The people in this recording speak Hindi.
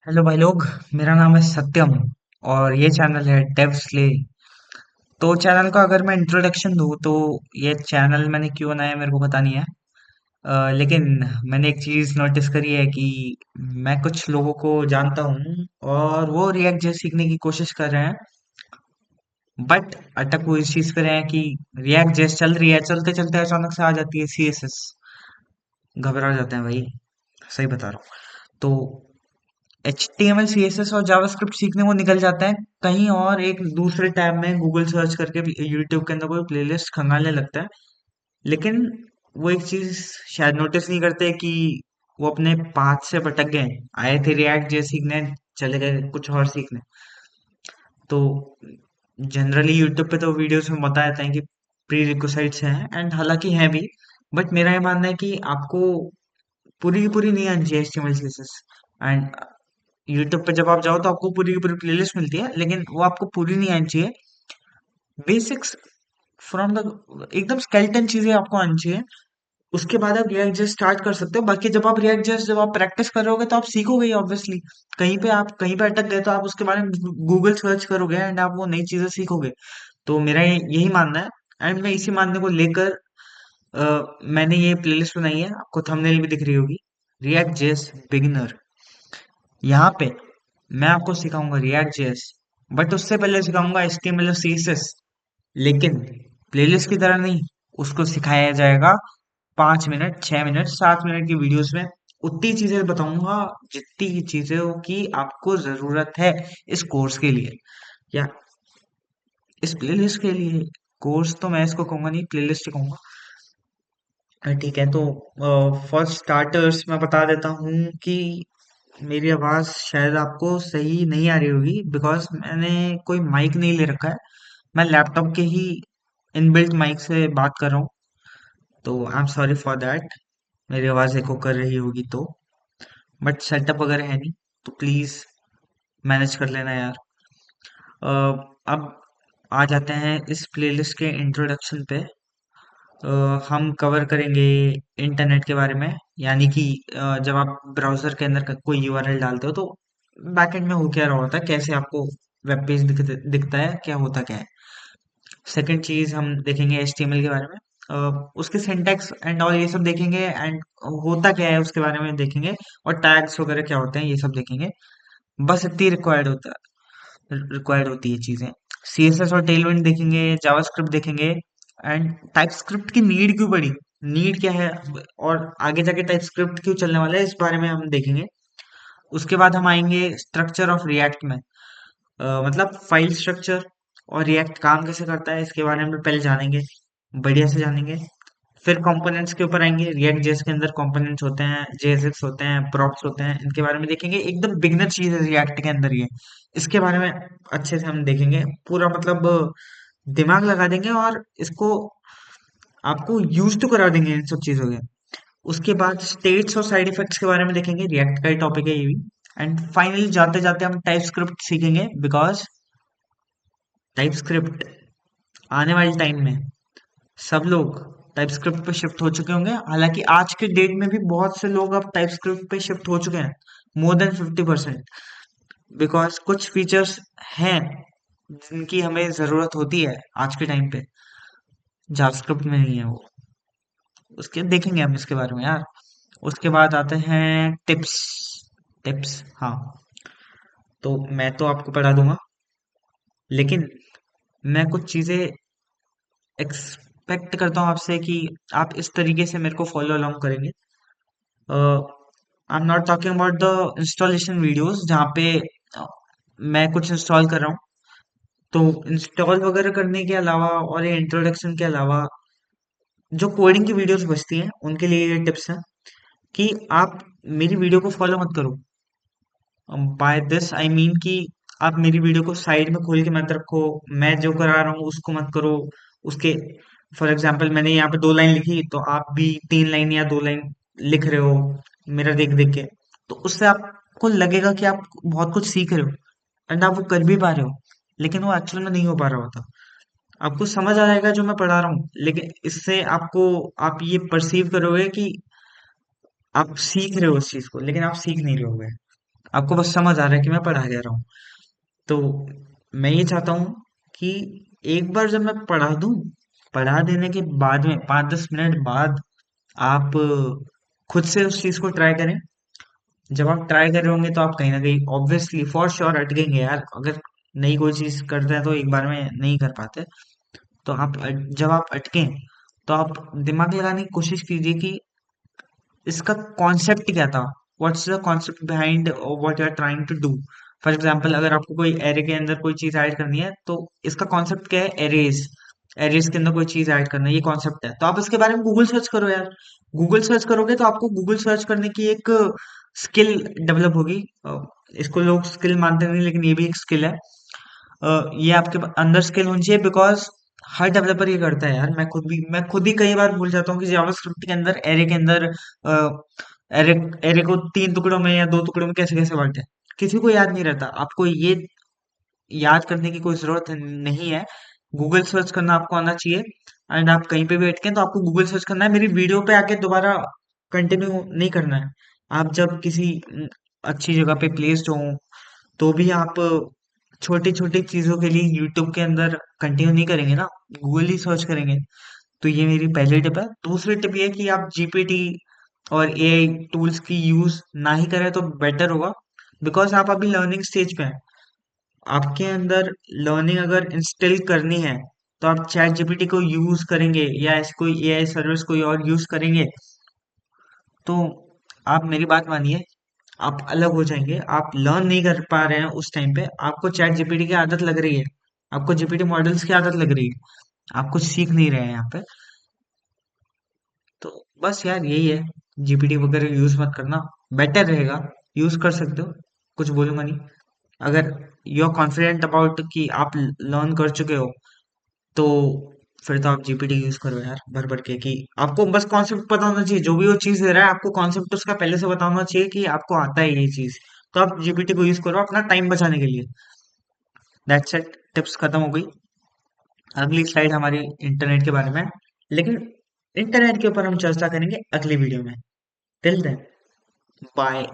हेलो भाई लोग। मेरा नाम है सत्यम और ये चैनल है डेवस्ले। तो चैनल का अगर मैं इंट्रोडक्शन दूँ तो ये चैनल मैंने क्यों बनाया मेरे को पता नहीं है। लेकिन मैंने एक चीज़ नोटिस करी है कि मैं कुछ लोगों को जानता हूँ और वो रिएक्ट जे सीखने की कोशिश कर रहे हैं, बट अटक वो इस चीज़ पे रहे हैं कि रिएक्ट जे चल रही है, चलते चलते अचानक से आ जाती है सीएसएस। घबरा जाते हैं भाई, सही बता रहा हूँ। तो HTML CSS और जावास्क्रिप्ट सीखने को निकल जाता है कहीं और एक दूसरे टैब में गूगल सर्च करके यूट्यूब के अंदर कोई प्लेलिस्ट खंगालने लगता है। लेकिन वो एक चीज शायद नोटिस नहीं करते कि वो अपने पाथ से भटक गए। आए थे रिएक्ट जे सीखने, चले गए कुछ और सीखने। तो जनरली यूट्यूब पे तो वीडियोस में बता देते हैं कि प्री रिक्विजिट्स हैं, एंड हालांकि हैं भी। बट मेरा ये मानना है कि आपको पूरी की पूरी नहीं आनी चाहिए HTML CSS। एंड यूट्यूब पे जब आप जाओ तो आपको पूरी की पूरी प्लेलिस्ट मिलती है, लेकिन वो आपको पूरी नहीं आनी चाहिए। बेसिक्स फ्रॉम द एकदम स्केलेटन चीजें आपको आनी चाहिए। उसके बाद आप रिएक्ट जेस स्टार्ट कर सकते हो। बाकी जब आप रिएक्ट जेस जब आप प्रैक्टिस करोगे तो आप सीखोगे ही ऑब्वियसली। कहीं पे अटक गए तो आप उसके बारे में गूगल सर्च करोगे एंड आप वो नई चीजें सीखोगे। तो मेरा यही मानना है, एंड मैं इसी मानने को लेकर मैंने ये प्लेलिस्ट बनाई है। आपको थंबनेल भी दिख रही होगी, रिएक्ट जेस बिगिनर। यहाँ पे मैं आपको सिखाऊंगा रिएक्ट जेएस, बट उससे पहले सिखाऊंगा HTML और CSS। लेकिन प्लेलिस्ट की तरह नहीं, उसको सिखाया जाएगा 5 मिनट, 6 मिनट, 7 मिनट की वीडियोस में। उतनी चीजें बताऊंगा जितनी चीजों की आपको जरूरत है इस कोर्स के लिए, या इस प्लेलिस्ट के लिए। कोर्स तो मैं इसको कहूंगा नहीं, प्लेलिस्ट ही कहूंगा। ठीक है, तो फर्स्ट स्टार्टर्स मैं बता देता हूँ कि मेरी आवाज़ शायद आपको सही नहीं आ रही होगी, बिकॉज मैंने कोई माइक नहीं ले रखा है। मैं लैपटॉप के ही इनबिल्ट माइक से बात कर रहा हूँ। तो I am sorry for that. मेरी आवाज़ एको कर रही होगी तो, बट सेटअप वगैरह है नहीं, तो प्लीज़ मैनेज कर लेना यार। अ, अब आ जाते हैं इस प्लेलिस्ट के इंट्रोडक्शन पे। अ, हम कवर करेंगे इंटरनेट के बारे में, यानी कि जब आप ब्राउजर के अंदर कोई यूआरएल डालते हो तो बैकएंड में हो क्या रहा होता है, कैसे आपको वेब पेज दिखता है, क्या होता क्या है। सेकंड चीज हम देखेंगे HTML के बारे में। उसके सिंटैक्स एंड और ये सब देखेंगे, एंड होता क्या है उसके बारे में देखेंगे। और टैग्स वगैरह क्या होते हैं ये सब देखेंगे। बस इतनी रिक्वायर्ड होती है चीजें। CSS और टेलविंड देखेंगे, जावास्क्रिप्ट देखेंगे। एंड टाइपस्क्रिप्ट की नीड क्यों पड़ी, नीड क्या है, और आगे जाके टाइपस्क्रिप्ट क्यों चलने वाला है, इस बारे में हम देखेंगे। उसके बाद हम आएंगे स्ट्रक्चर ऑफ रिएक्ट में। मतलब फाइल स्ट्रक्चर और रिएक्ट काम कैसे करता है, इसके बारे में पहले जानेंगे, बढ़िया से जानेंगे। फिर कंपोनेंट्स के ऊपर आएंगे। रिएक्ट जेएस के अंदर कंपोनेंट्स होते हैं, JSX होते हैं, प्रॉप्स होते हैं, इनके बारे में देखेंगे। एकदम बिगनर चीज है रिएक्ट के अंदर ये। इसके बारे में अच्छे से हम देखेंगे पूरा, मतलब दिमाग लगा देंगे और इसको आपको यूज तो करा देंगे इन सब चीजों के। उसके बाद स्टेट्स और साइड इफेक्ट्स के बारे में देखेंगे, रिएक्ट का ही टॉपिक है ये भी। एंड फाइनली जाते जाते हम टाइप स्क्रिप्ट सीखेंगे, बिकॉज टाइप स्क्रिप्ट आने वाले टाइम में सब लोग टाइपस्क्रिप्ट पे शिफ्ट हो चुके होंगे। हालांकि आज के डेट में भी बहुत से लोग अब टाइपस्क्रिप्ट पे शिफ्ट हो चुके हैं, मोर देन 50%। बिकॉज कुछ फीचर्स हैं जिनकी हमें जरूरत होती है आज के टाइम पे, जावास्क्रिप्ट में नहीं है वो। उसके देखेंगे हम इसके बारे में यार। उसके बाद आते हैं टिप्स। टिप्स, हाँ। तो मैं तो आपको पढ़ा दूंगा, लेकिन मैं कुछ चीजें एक्सपेक्ट करता हूँ आपसे कि आप इस तरीके से मेरे को फॉलो अलोंग करेंगे। I am not talking about the installation videos जहाँ पे अ, मैं कुछ इंस्टॉल कर रहा हूँ। तो इंस्टॉल वगैरह करने के अलावा और ये इंट्रोडक्शन के अलावा जो कोडिंग की वीडियोस बचती हैं उनके लिए ये टिप्स हैं कि आप मेरी वीडियो को फॉलो मत करो। बाय दिस आई मीन कि आप मेरी वीडियो को साइड में खोल के मत रखो। मैं जो करा रहा हूँ उसको मत करो। उसके फॉर एग्जाम्पल मैंने यहाँ पे 2 लाइन लिखी, तो आप भी 3 लाइन या 2 लाइन लिख रहे हो मेरा देख देख के। तो उससे आपको लगेगा कि आप बहुत कुछ सीख रहे हो, एंड आप वो कर भी पा रहे हो, लेकिन वो एक्चुअल में नहीं हो पा रहा होता। आपको समझ आ जाएगा जो मैं पढ़ा रहा हूँ, लेकिन इससे आपको आप ये परसीव करोगे कि आप सीख रहे हो उस चीज को, लेकिन आप सीख नहीं रहे होगे। आपको बस समझ आ रहा है कि मैं पढ़ा क्या रहा हूँ। तो मैं ये चाहता हूँ कि एक बार जब मैं पढ़ा दूँ, पढ़ा देने के बाद में 5-10 मिनट बाद आप खुद से उस चीज़ को ट्राई करें। जब आप ट्राई कर रहे होंगे तो आप कहीं ना कहीं ऑब्वियसली फॉर श्योर अटकेंगे यार। अगर नई कोई चीज करते हैं तो एक बार में नहीं कर पाते। तो जब आप अटकें तो आप दिमाग लगाने की कोशिश कीजिए कि इसका कॉन्सेप्ट क्या था। What's the concept behind what you are trying to do. For example अगर आपको कोई एरे के अंदर कोई चीज ऐड करनी है तो इसका कॉन्सेप्ट क्या है, एरेज। एरेज के अंदर कोई चीज ऐड करना है, ये कॉन्सेप्ट है। तो आप इसके बारे में गूगल सर्च करो यार। गूगल सर्च करोगे तो आपको गूगल सर्च करने की एक स्किल डेवलप होगी। इसको लोग स्किल मानते नहीं, लेकिन ये भी एक स्किल है। ये आपके अंदर स्किल होनी चाहिए, बिकॉज हर डेवलपर ये करता है यार। मैं खुद ही कई बार भूल जाता हूँ कि जावास्क्रिप्ट के अंदर एरे के अंदर एरे एरे को 3 टुकड़ों में या 2 टुकड़ों में कैसे कैसे बांटे। किसी को याद नहीं रहता। आपको ये याद करने की कोई जरूरत नहीं है। गूगल सर्च करना आपको आना चाहिए। एंड आप कहीं पे भी अटके तो आपको गूगल सर्च करना है, मेरी वीडियो पे आके दोबारा कंटिन्यू नहीं करना है। आप जब किसी अच्छी जगह पे प्लेस्ड हो तो भी आप छोटी छोटी चीजों के लिए यूट्यूब के अंदर कंटिन्यू नहीं करेंगे ना, गूगल ही सर्च करेंगे। तो ये मेरी पहली टिप है। दूसरी टिप ये है कि आप जीपीटी और एआई टूल्स की यूज ना ही करें तो बेटर होगा, बिकॉज आप अभी लर्निंग स्टेज पे हैं। आपके अंदर लर्निंग अगर इंस्टिल करनी है तो आप चैट जीपीटी को यूज करेंगे या ऐसी कोई एआई सर्विस कोई और यूज करेंगे तो आप मेरी बात मानिए, आप अलग हो जाएंगे। आप लर्न नहीं कर पा रहे हैं उस टाइम पे, आपको चैट जीपीटी की आदत लग रही है, आपको जीपीटी मॉडल्स की आदत लग रही है, आप कुछ सीख नहीं रहे हैं यहाँ पे। तो बस यार यही है, जीपीटी वगैरह यूज मत करना, बेटर रहेगा। यूज कर सकते हो, कुछ बोलूंगा नहीं। अगर यू आर कॉन्फिडेंट अबाउट कि आप लर्न कर चुके हो तो फिर तो आप जीपीटी यूज करो यार भर भर के। कि आपको बस कॉन्सेप्ट पता होना चाहिए, जो भी वो चीज दे रहा है आपको कॉन्सेप्ट उसका पहले से पता होना चाहिए कि आपको आता है ये चीज। तो आप जीपीटी को यूज करो अपना टाइम बचाने के लिए। दैट्स इट, टिप्स खत्म हो गई। अगली स्लाइड हमारी इंटरनेट के बारे में है, लेकिन इंटरनेट के ऊपर हम चर्चा करेंगे अगली वीडियो में। Till then, bye.